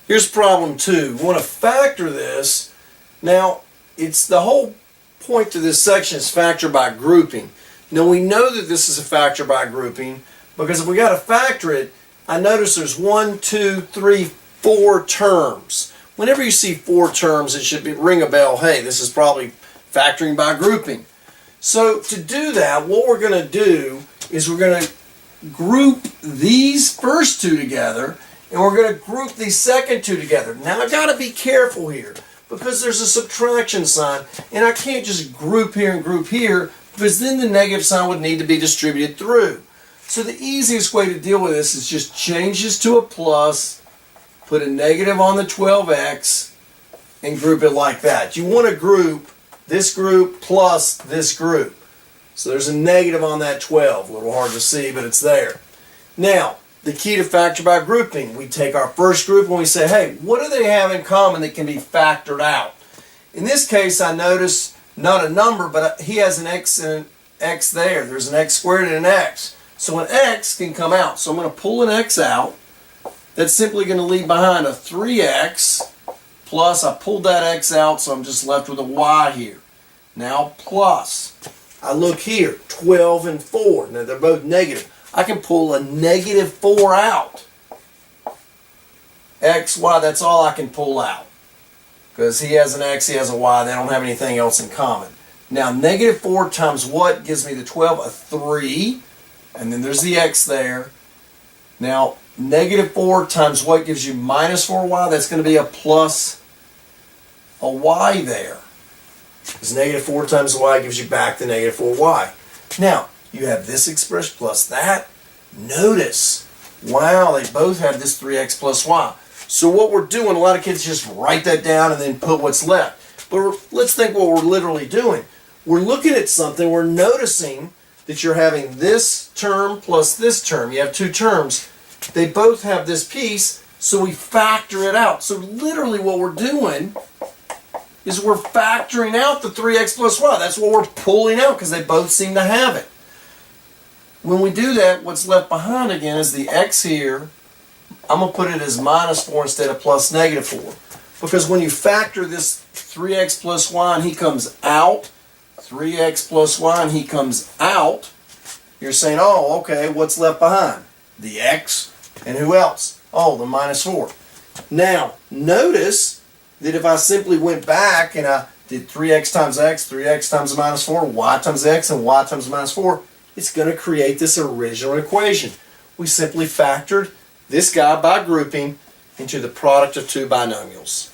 Here's problem 2. We want to factor this. Now, it's the whole point to this section is factor by grouping. Now, we know that this is a factor by grouping because if we got to factor it, I notice there's 1, 2, 3, 4 terms. Whenever you see 4 terms, it should ring a bell. Hey, this is probably factoring by grouping. So to do that, what we're going to do is we're going to group these first two together, and we're going to group these second two together. Now I got to be careful here because there's a subtraction sign, and I can't just group here and group here because then the negative sign would need to be distributed through. So the easiest way to deal with this is just change this to a plus, put a negative on the 12x, and group it like that. You want to group this group plus this group. So there's a negative on that 12. A little hard to see, but it's there. Now, the key to factor by grouping, we take our first group and we say, hey, what do they have in common that can be factored out? In this case, I notice not a number, but he has an x and an x there. There's an x squared and an x. So an x can come out. So I'm going to pull an x out. That's simply going to leave behind a 3x plus, I pulled that x out, so I'm just left with a y here. Now plus. I look here, 12 and 4. Now they're both negative. I can pull a negative 4 out. X, Y, that's all I can pull out. Because he has an X, he has a Y, they don't have anything else in common. Now negative 4 times what gives me the 12? A 3. And then there's the X there. Now negative 4 times what gives you minus 4Y? That's going to be a plus a Y there. Because negative 4 times y gives you back the negative 4y. Now, you have this expression plus that. Notice, wow, they both have this 3x plus y. So what we're doing, a lot of kids just write that down and then put what's left. But let's think what we're literally doing. We're looking at something, we're noticing that you're having this term plus this term. You have 2 terms. They both have this piece, so we factor it out. So literally what we're doing is we're factoring out the 3x plus y. That's what we're pulling out because they both seem to have it. When we do that, what's left behind again is the x here. I'm going to put it as minus 4 instead of plus negative 4. Because when you factor this 3x plus y and he comes out, 3x plus y and he comes out, you're saying, oh, okay, what's left behind? The x and who else? Oh, the minus 4. Now, notice that if I simply went back and I did 3x times x, 3x times minus 4, y times x, and y times minus 4, it's going to create this original equation. We simply factored this guy by grouping into the product of 2 binomials.